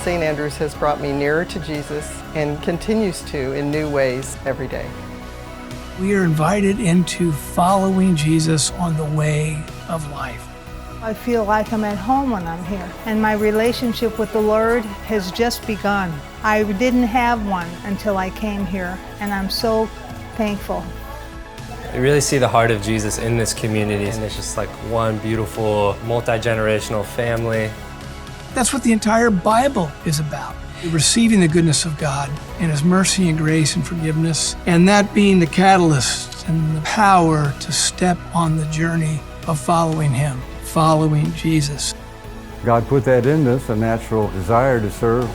St. Andrews has brought me nearer to Jesus and continues to in new ways every day. We are invited into following Jesus on the way of life. I feel like I'm at home when I'm here, and my relationship with the Lord has just begun. I didn't have one until I came here, and I'm so thankful. I really see the heart of Jesus in this community, and it's just like one beautiful, multi-generational family. That's what the entire Bible is about. Receiving the goodness of God and His mercy and grace and forgiveness, and that being the catalyst and the power to step on the journey of following Him, following Jesus. God put that in us, a natural desire to serve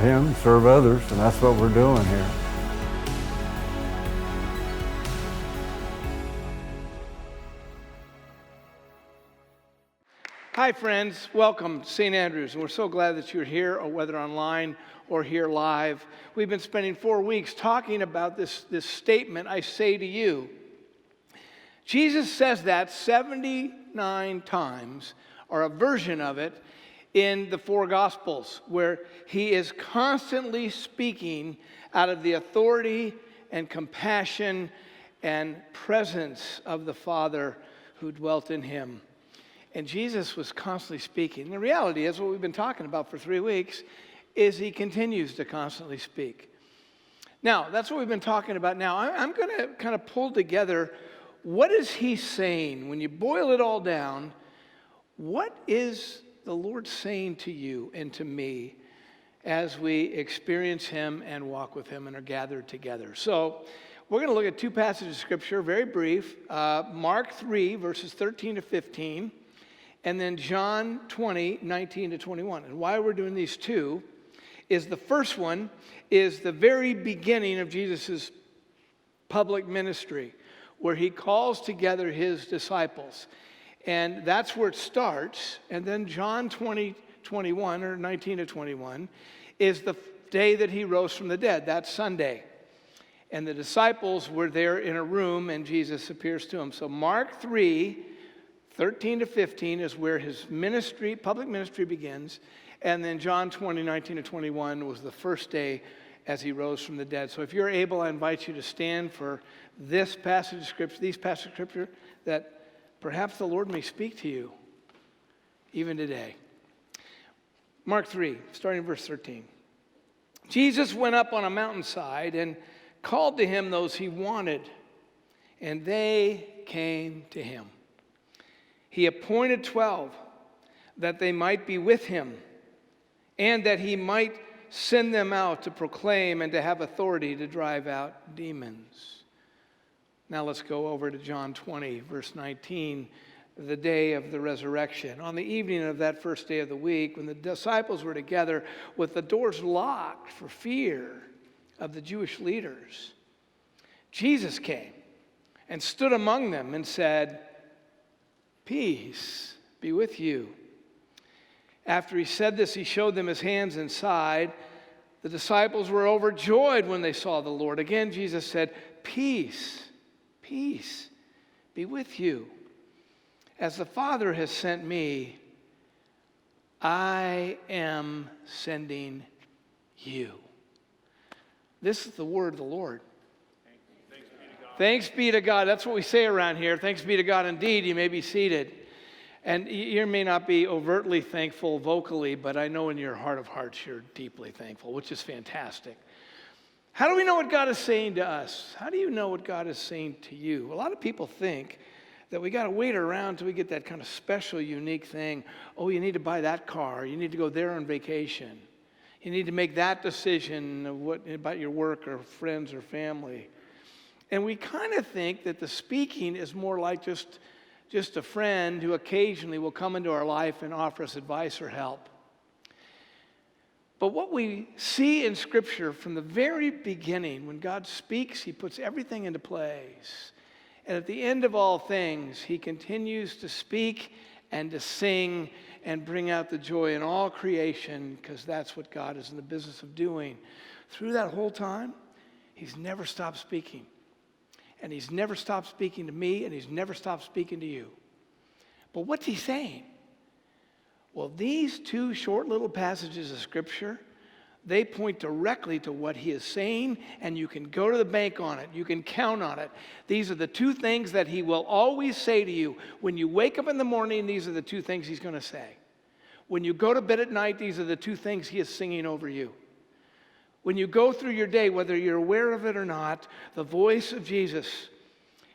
Him, serve others, and that's what we're doing here. Hi friends, welcome to St. Andrews, and we're so glad that you're here, or whether online or here live. We've been spending 4 weeks talking about this statement, I say to you. Jesus says that 79 times, or a version of it, in the 4 Gospels, where He is constantly speaking out of the authority and compassion and presence of the Father who dwelt in Him. And Jesus was constantly speaking. And the reality is, what we've been talking about for 3 weeks, is He continues to constantly speak. Now, that's what we've been talking about now. I'm going to kind of pull together, what is He saying? When you boil it all down, what is the Lord saying to you and to me as we experience Him and walk with Him and are gathered together? So we're going to look at 2 passages of Scripture, very brief. Mark 3, verses 13 to 15. And then John 20, 19 to 21. And why we're doing these 2 is the first one is the very beginning of Jesus' public ministry, where He calls together His disciples. And that's where it starts. And then John 20, 21, or 19 to 21, is the day that He rose from the dead. That's Sunday. And the disciples were there in a room, and Jesus appears to them. So Mark 3, 13 to 15 is where His ministry, public ministry begins. And then John 20, 19 to 21 was the first day as He rose from the dead. So if you're able, I invite you to stand for this passage of Scripture, these passages of Scripture, that perhaps the Lord may speak to you even today. Mark 3, starting in verse 13. Jesus went up on a mountainside and called to Him those He wanted, and they came to Him. He appointed 12 that they might be with Him and that He might send them out to proclaim and to have authority to drive out demons. Now let's go over to John 20, verse 19, the day of the resurrection. On the evening of that first day of the week, when the disciples were together with the doors locked for fear of the Jewish leaders, Jesus came and stood among them and said, "Peace be with you." After He said this, He showed them His hands and side. The disciples were overjoyed when they saw the Lord. Again, Jesus said, "Peace, peace be with you. As the Father has sent me, I am sending you." This is the word of the Lord. Thanks be to God. That's what we say around here. Thanks be to God indeed. You may be seated. And you may not be overtly thankful vocally, but I know in your heart of hearts you're deeply thankful, which is fantastic. How do we know what God is saying to us? How do you know what God is saying to you? A lot of people think that we got to wait around till we get that kind of special, unique thing. Oh, you need to buy that car. You need to go there on vacation. You need to make that decision about your work or friends or family. And we kind of think that the speaking is more like just a friend who occasionally will come into our life and offer us advice or help. But what we see in Scripture from the very beginning, when God speaks, He puts everything into place. And at the end of all things, He continues to speak and to sing and bring out the joy in all creation, because that's what God is in the business of doing. Through that whole time, He's never stopped speaking. And He's never stopped speaking to me, and He's never stopped speaking to you. But what's He saying? Well, these two short little passages of Scripture, they point directly to what he is saying, and you can go to the bank on it. You can count on it. These are the two things that he will always say to you. When you wake up in the morning, these are the two things he's going to say. When you go to bed at night, these are the two things he is singing over you. When you go through your day, whether you're aware of it or not, the voice of Jesus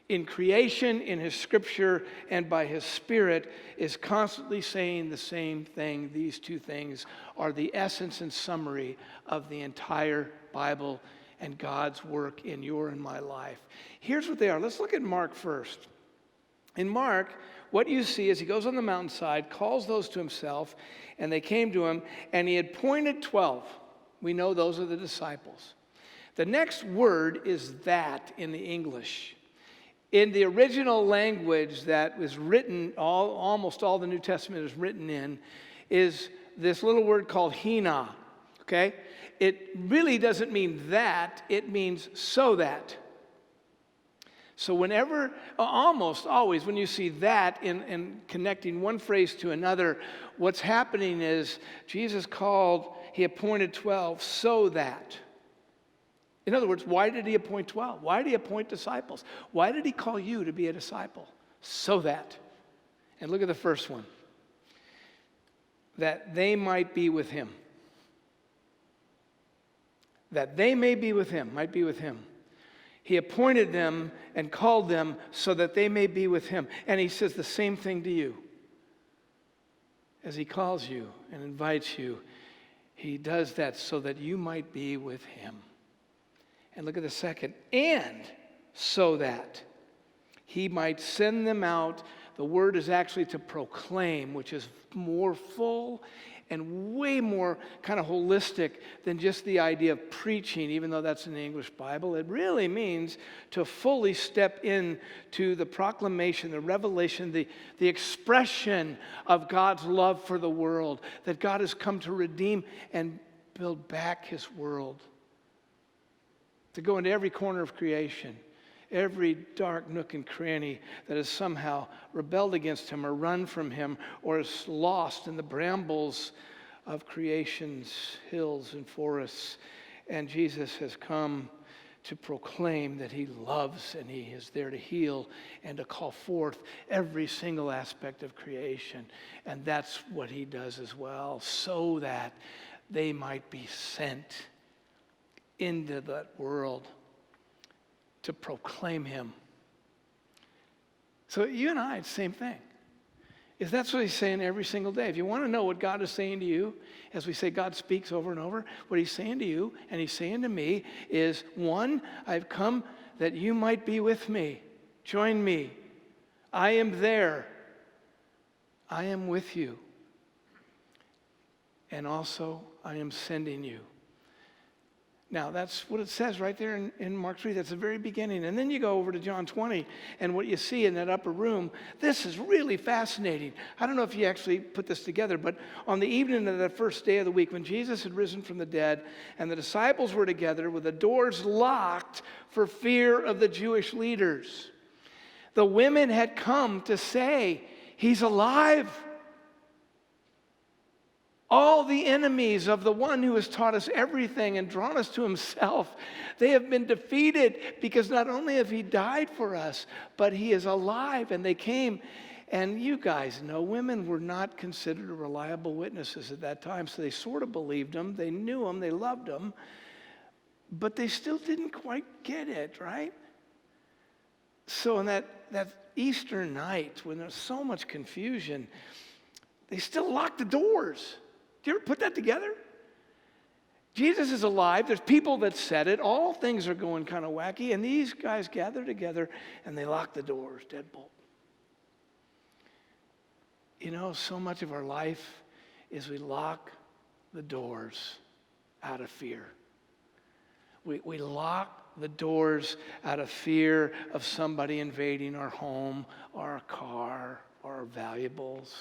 in creation, in his Scripture, and by his Spirit is constantly saying the same thing. These two things are the essence and summary of the entire Bible and God's work in your and my life. Here's what they are. Let's look at Mark first. In Mark, what you see is he goes on the mountainside, calls those to himself, and they came to him, and he had appointed 12. We know those are the disciples. The next word is that in the English. In the original language that was written, almost all the New Testament is written in, is this little word called hina, okay? It really doesn't mean that, it means so that. So whenever, almost always, when you see that in connecting one phrase to another, what's happening is Jesus he appointed 12 so that. In other words, why did he appoint 12? Why did he appoint disciples? Why did he call you to be a disciple? So that. And look at the first one. That they might be with him. That they may be with him, might be with him. He appointed them and called them so that they may be with him. And he says the same thing to you. As he calls you and invites you, he does that so that you might be with him. And look at the second, and so that he might send them out. The word is actually to proclaim, which is more full and way more kind of holistic than just the idea of preaching, even though that's in the English Bible. It really means to fully step into the proclamation, the revelation, the expression of God's love for the world, that God has come to redeem and build back his world. To go into every corner of creation, every dark nook and cranny that has somehow rebelled against him or run from him or is lost in the brambles of creation's hills and forests. And Jesus has come to proclaim that he loves and he is there to heal and to call forth every single aspect of creation. And that's what he does as well, so that they might be sent into that world to proclaim him. So you and I, it's the same thing. That's what he's saying every single day. If you want to know what God is saying to you, as we say God speaks over and over, what he's saying to you and he's saying to me is, one, I've come that you might be with me. Join me. I am there. I am with you. And also, I am sending you. Now, that's what it says right there in Mark 3. That's the very beginning. And then you go over to John 20, and what you see in that upper room, this is really fascinating. I don't know if you actually put this together, but on the evening of the first day of the week, when Jesus had risen from the dead, and the disciples were together with the doors locked for fear of the Jewish leaders, the women had come to say, he's alive. All the enemies of the one who has taught us everything and drawn us to himself, they have been defeated, because not only have he died for us, but he is alive. And they came, and you guys know, women were not considered reliable witnesses at that time, so they sort of believed him. They knew him, they loved him, but they still didn't quite get it, right? So on that Easter night, when there's so much confusion, they still locked the doors. Do you ever put that together? Jesus is alive. There's people that said it. All things are going kind of wacky. And these guys gather together and they lock the doors, deadbolt. You know, so much of our life is we lock the doors out of fear. We lock the doors out of fear of somebody invading our home or our car or our valuables.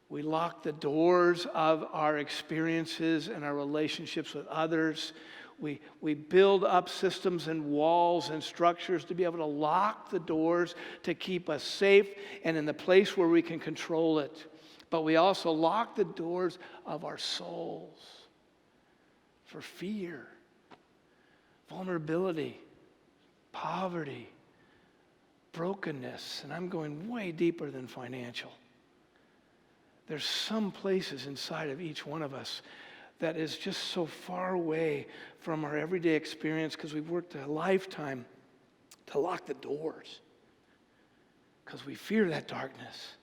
We lock the doors of our experiences and our relationships with others. We build up systems and walls and structures to be able to lock the doors to keep us safe and in the place where we can control it. But we also lock the doors of our souls for fear, vulnerability, poverty, brokenness. And I'm going way deeper than financial. There's some places inside of each one of us that is just so far away from our everyday experience because we've worked a lifetime to lock the doors because we fear that darkness.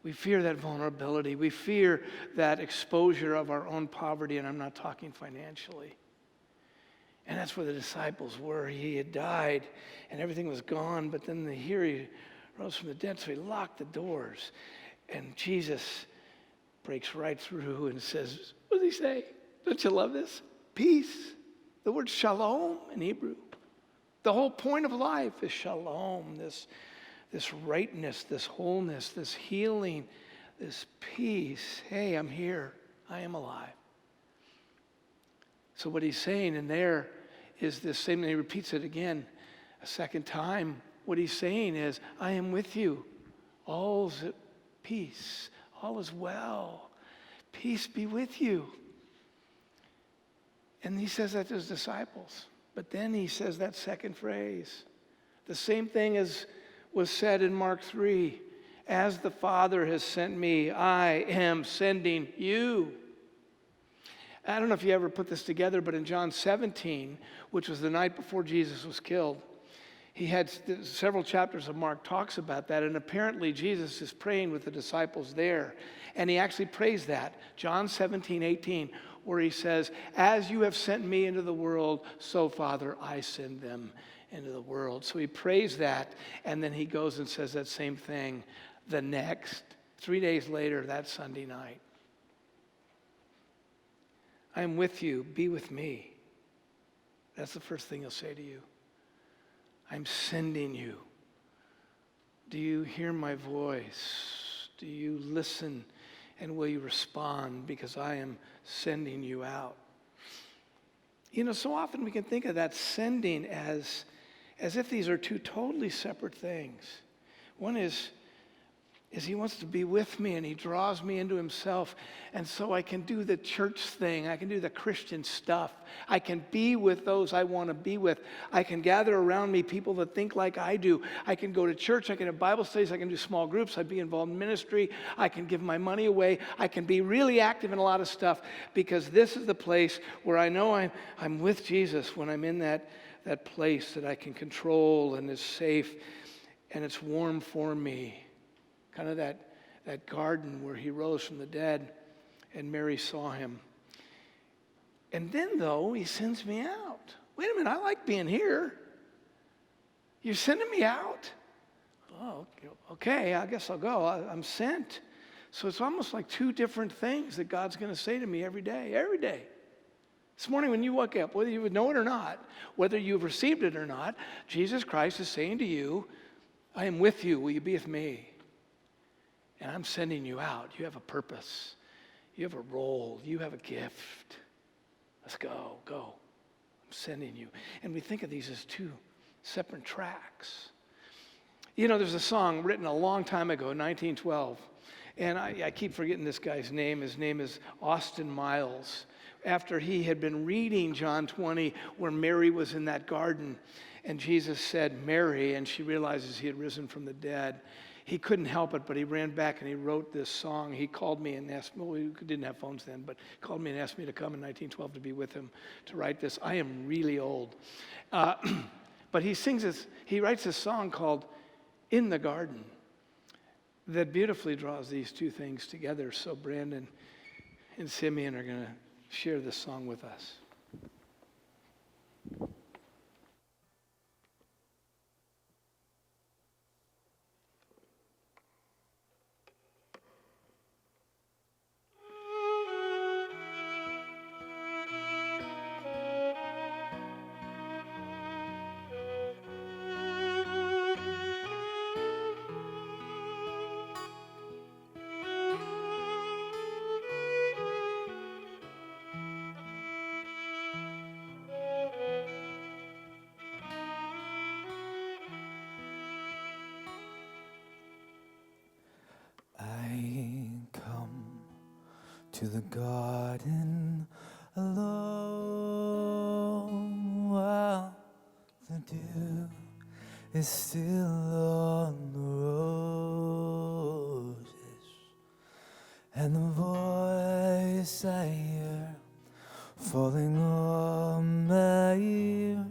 We fear that vulnerability. We fear that exposure of our own poverty, and I'm not talking financially. And that's where the disciples were. He had died, and everything was gone, but then here he rose from the dead, so he locked the doors. And Jesus breaks right through and says, what does he say? Don't you love this? Peace. The word shalom in Hebrew. The whole point of life is shalom, this rightness, this wholeness, this healing, this peace. Hey, I'm here. I am alive. So what he's saying in there is this same, and he repeats it again a second time. What he's saying is, I am with you. All's at peace. All is well. Peace be with you. And he says that to his disciples. But then he says that second phrase. The same thing as was said in Mark 3. As the Father has sent me, I am sending you. I don't know if you ever put this together, but in John 17, which was the night before Jesus was killed, he had several chapters of Mark talks about that, and apparently Jesus is praying with the disciples there. And he actually prays that, John 17:18, where he says, as you have sent me into the world, so Father, I send them into the world. So he prays that, and then he goes and says that same thing the next, 3 days later, that Sunday night. I am with you, be with me. That's the first thing he'll say to you. I'm sending you. Do you hear my voice? Do you listen? And will you respond? Because I am sending you out. You know, so often we can think of that sending as if these are two totally separate things. One is he wants to be with me and he draws me into himself. And so I can do the church thing. I can do the Christian stuff. I can be with those I want to be with. I can gather around me people that think like I do. I can go to church. I can have Bible studies. I can do small groups. I'd be involved in ministry. I can give my money away. I can be really active in a lot of stuff because this is the place where I know I'm with Jesus when I'm in that place that I can control and is safe and it's warm for me. Kind of that garden where he rose from the dead and Mary saw him. And then, though, he sends me out. Wait a minute, I like being here. You're sending me out? Oh, okay, I guess I'll go. I'm sent. So it's almost like two different things that God's going to say to me every day. Every day. This morning when you wake up, whether you would know it or not, whether you've received it or not, Jesus Christ is saying to you, I am with you. Will you be with me? And I'm sending you out. You have a purpose. You have a role. You have a gift. Let's go. Go. I'm sending you. And we think of these as two separate tracks. You know, there's a song written a long time ago, 1912. And I keep forgetting this guy's name. His name is Austin Miles. After he had been reading John 20, where Mary was in that garden, and Jesus said, Mary, and she realizes he had risen from the dead. He couldn't help it, but he ran back and he wrote this song. He called me and asked me, well, we didn't have phones then, but called me and asked me to come in 1912 to be with him to write this. I am really old. But he writes this song called In the Garden that beautifully draws these two things together. So Brandon and Simeon are going to share this song with us. to the garden alone while the dew is still on the roses, and the voice I hear falling on my ear,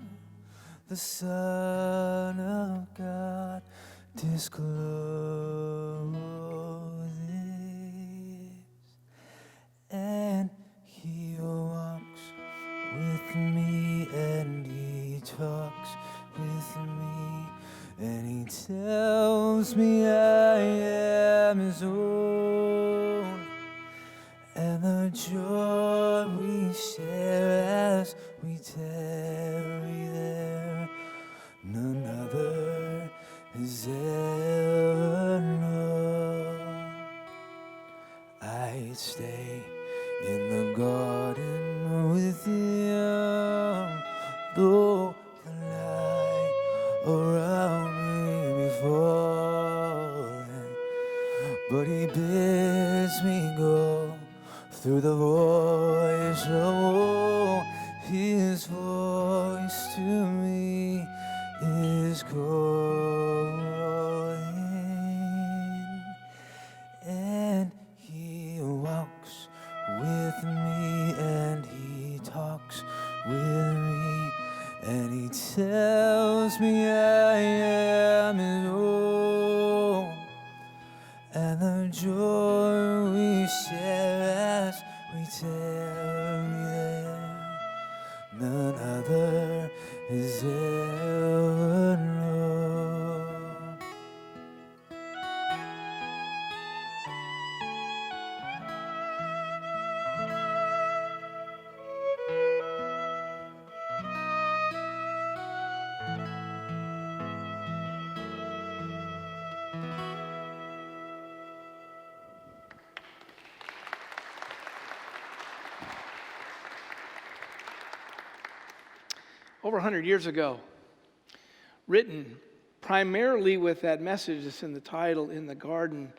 the Son of God discloses, and he walks with me and he talks with me, and he tells me I am his own, and the joy we share as we tarry there, none other has ever known. I'd stay in the garden with him, though the night around me be falling, but he bids me go through the voice of woe. His voice to me is calling, and he walks with me and he talks with me, and he tells me I am his own, and the joy we share as we tarry there, none other has ever known. Over 100 years ago, written primarily with that message that's in the title, In the Garden,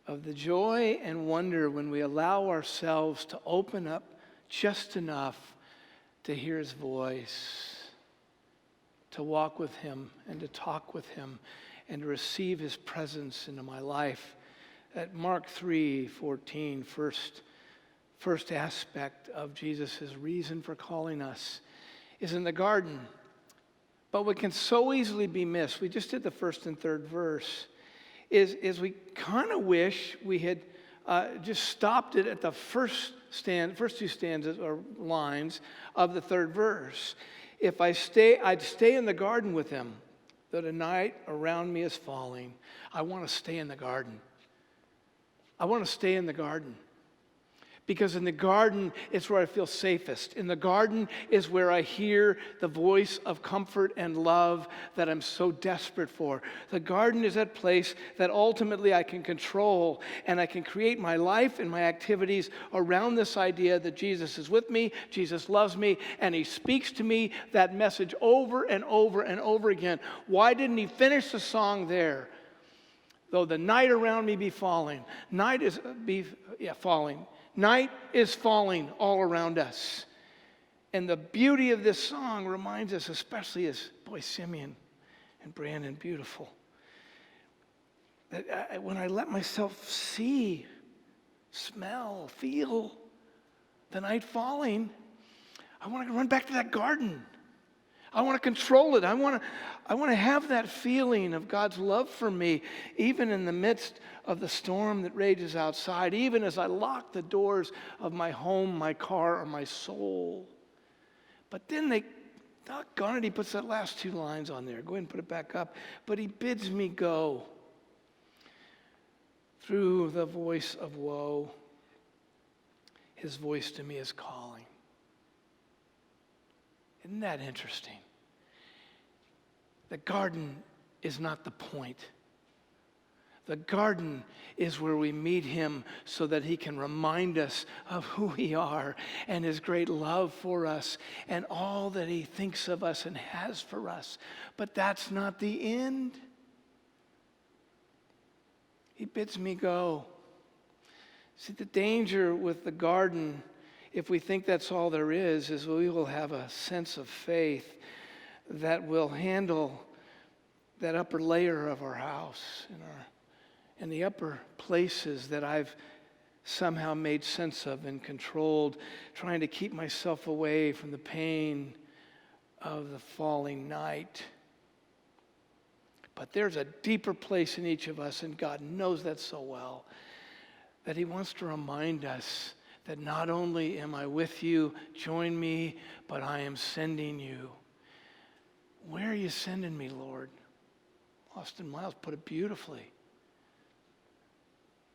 of the joy and wonder when we allow ourselves to open up just enough to hear his voice, to walk with him and to talk with him and to receive his presence into my life. At Mark 3:14, first aspect of Jesus' reason for calling us is in the garden. But what can so easily be missed, we just did the first and third verse, is we kind of wish we had just stopped it at the first two stanzas or lines of the third verse. If I'd stay in the garden with him, though the night around me is falling. I want to stay in the garden. I want to stay in the garden. Because in the garden is where I feel safest. In the garden is where I hear the voice of comfort and love that I'm so desperate for. The garden is that place that ultimately I can control, and I can create my life and my activities around this idea that Jesus is with me, Jesus loves me, and he speaks to me that message over and over and over again. Why didn't he finish the song there? Though the night around me be falling. Falling. Night is falling all around us. And the beauty of this song reminds us, especially as boy Simeon and Brandon, beautiful, that when I let myself see, smell, feel the night falling, I want to run back to that garden. I want to control it. I want to have that feeling of God's love for me, even in the midst of the storm that rages outside, even as I lock the doors of my home, my car, or my soul. But then doggone it, he puts that last two lines on there. Go ahead and put it back up. But he bids me go through the voice of woe. His voice to me is calling. Isn't that interesting? The garden is not the point. The garden is where we meet him so that he can remind us of who we are and his great love for us and all that he thinks of us and has for us. But that's not the end. He bids me go. See, the danger with the garden, if we think that's all there is we will have a sense of faith that will handle that upper layer of our house and the upper places that I've somehow made sense of and controlled, trying to keep myself away from the pain of the falling night. But there's a deeper place in each of us, and God knows that so well, that he wants to remind us that not only am I with you, join me, but I am sending you. Where are you sending me, Lord? Austin Miles put it beautifully.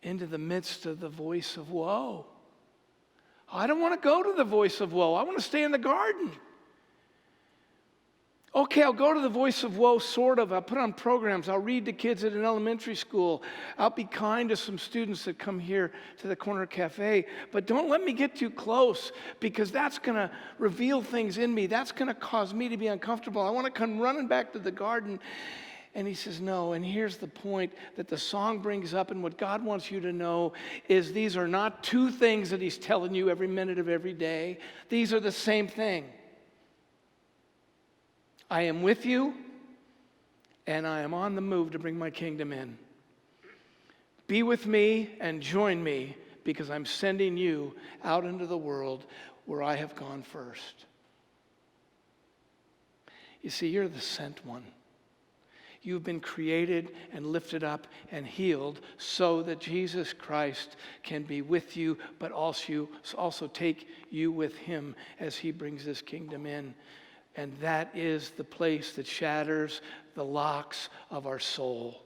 Into the midst of the voice of woe. I don't want to go to the voice of woe. I want to stay in the garden. Okay, I'll go to the voice of woe, sort of. I'll put on programs. I'll read to kids at an elementary school. I'll be kind to some students that come here to the corner cafe. But don't let me get too close, because that's going to reveal things in me. That's going to cause me to be uncomfortable. I want to come running back to the garden. And he says, no. And here's the point that the song brings up, and what God wants you to know is these are not two things that he's telling you every minute of every day. These are the same thing. I am with you, and I am on the move to bring my kingdom in. Be with me and join me, because I'm sending you out into the world where I have gone first. You see, you're the sent one. You've been created and lifted up and healed so that Jesus Christ can be with you, but also take you with him as he brings this kingdom in. And that is the place that shatters the locks of our soul.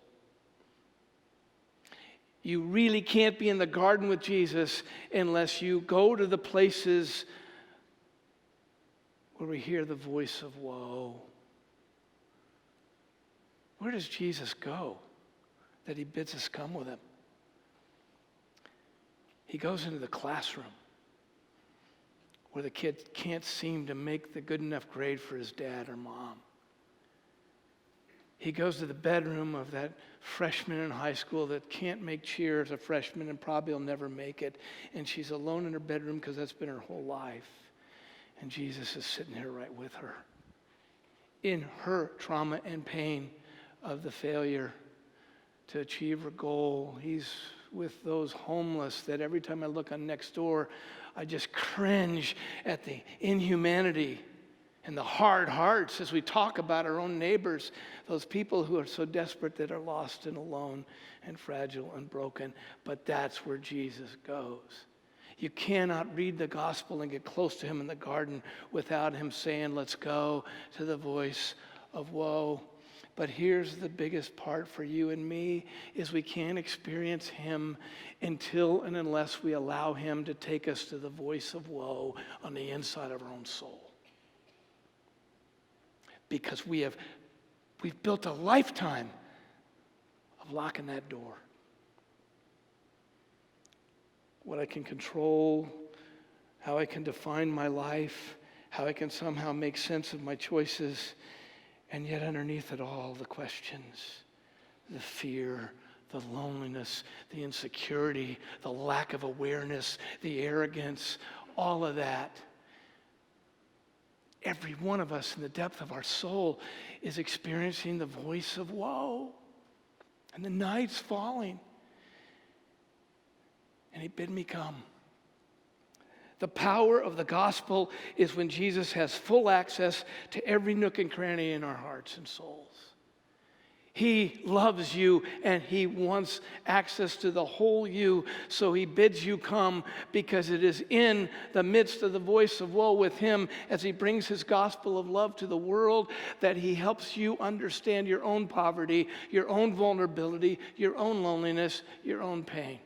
You really can't be in the garden with Jesus unless you go to the places where we hear the voice of woe. Where does Jesus go that he bids us come with him? He goes into the classroom where the kid can't seem to make the good enough grade for his dad or mom. He goes to the bedroom of that freshman in high school that can't make cheer as a freshman and probably will never make it. And she's alone in her bedroom because that's been her whole life. And Jesus is sitting there right with her in her trauma and pain of the failure to achieve her goal. He's with those homeless that every time I look on Nextdoor, I just cringe at the inhumanity and the hard hearts as we talk about our own neighbors, those people who are so desperate that are lost and alone and fragile and broken. But that's where Jesus goes. You cannot read the gospel and get close to him in the garden without him saying, let's go to the voice of woe. But here's the biggest part for you and me is we can't experience him until and unless we allow him to take us to the voice of woe on the inside of our own soul. Because we've built a lifetime of locking that door. What I can control, how I can define my life, how I can somehow make sense of my choices. And yet underneath it all, the questions, the fear, the loneliness, the insecurity, the lack of awareness, the arrogance, all of that. Every one of us in the depth of our soul is experiencing the voice of woe. And the night's falling. And he bid me come. The power of the gospel is when Jesus has full access to every nook and cranny in our hearts and souls. He loves you and he wants access to the whole you, so he bids you come, because it is in the midst of the voice of woe with him as he brings his gospel of love to the world that he helps you understand your own poverty, your own vulnerability, your own loneliness, your own pain.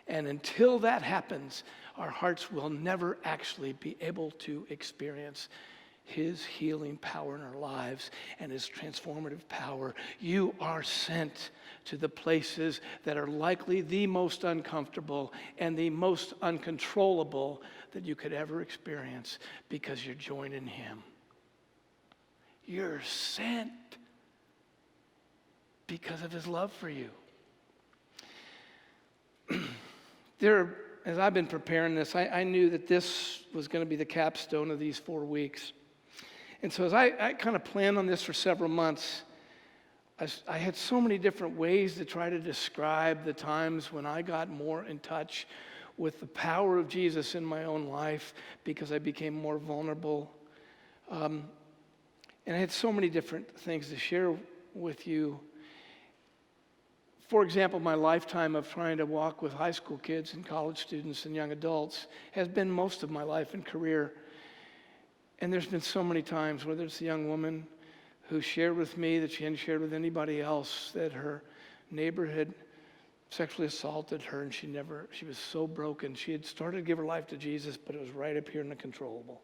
And until that happens, our hearts will never actually be able to experience his healing power in our lives and his transformative power. You are sent to the places that are likely the most uncomfortable and the most uncontrollable that you could ever experience, because you're joining him. You're sent because of his love for you. As I've been preparing this, I knew that this was going to be the capstone of these 4 weeks. And so as I kind of planned on this for several months, I had so many different ways to try to describe the times when I got more in touch with the power of Jesus in my own life because I became more vulnerable. And I had so many different things to share with you. For example, my lifetime of trying to walk with high school kids and college students and young adults has been most of my life and career. And there's been so many times, whether it's a young woman who shared with me that she hadn't shared with anybody else, that her neighbor had sexually assaulted her and she was so broken. She had started to give her life to Jesus, but it was right up here in the controllable.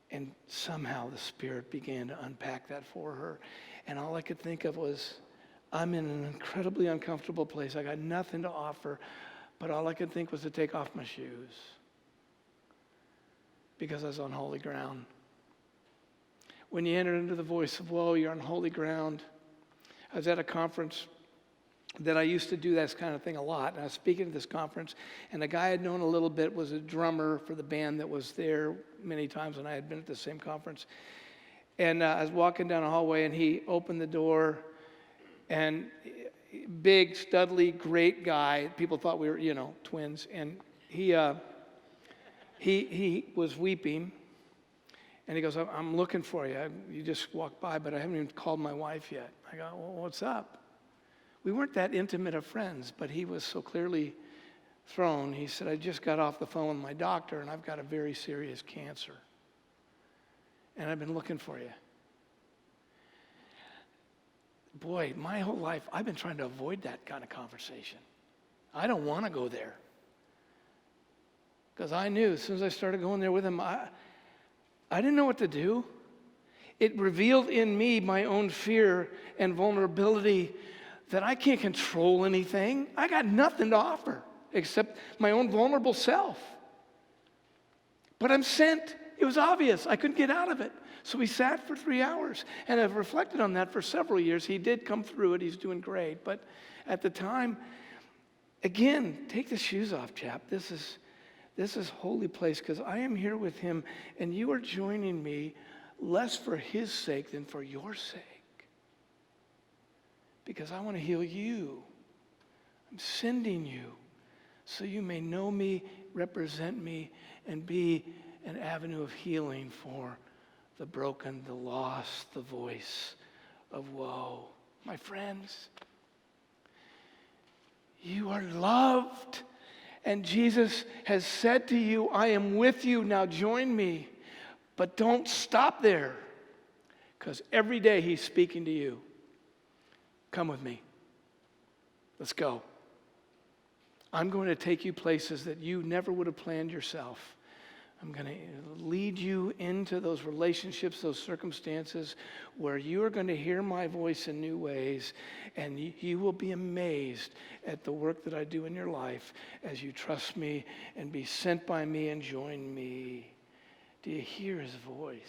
And somehow the Spirit began to unpack that for her. And all I could think of was, I'm in an incredibly uncomfortable place. I got nothing to offer, but all I could think was to take off my shoes because I was on holy ground. When you enter into the voice of woe, you're on holy ground. I was at a conference that I used to do that kind of thing a lot. And I was speaking at this conference, and the guy I'd known a little bit was a drummer for the band that was there many times when I had been at the same conference. And I was walking down a hallway, and he opened the door, and big, studly, great guy. People thought we were, twins. And he was weeping. And he goes, I'm looking for you. You just walked by, but I haven't even called my wife yet. I go, well, what's up? We weren't that intimate of friends, but he was so clearly thrown. He said, I just got off the phone with my doctor, and I've got a very serious cancer. And I've been looking for you. Boy, my whole life, I've been trying to avoid that kind of conversation. I don't want to go there. Because I knew as soon as I started going there with him, I didn't know what to do. It revealed in me my own fear and vulnerability that I can't control anything. I got nothing to offer except my own vulnerable self. But I'm sent. It was obvious. I couldn't get out of it. So we sat for 3 hours. And I've reflected on that for several years. He did come through it. He's doing great. But at the time, again, take the shoes off, Chap. This is holy place because I am here with him, and you are joining me less for his sake than for your sake. Because I want to heal you. I'm sending you so you may know me, represent me, and be an avenue of healing for the broken, the lost, the voice of woe. My friends, you are loved. And Jesus has said to you, I am with you, now join me. But don't stop there, because every day he's speaking to you. Come with me. Let's go. I'm going to take you places that you never would have planned yourself. I'm going to lead you into those relationships, those circumstances where you are going to hear my voice in new ways, and you will be amazed at the work that I do in your life as you trust me and be sent by me and join me. Do you hear his voice?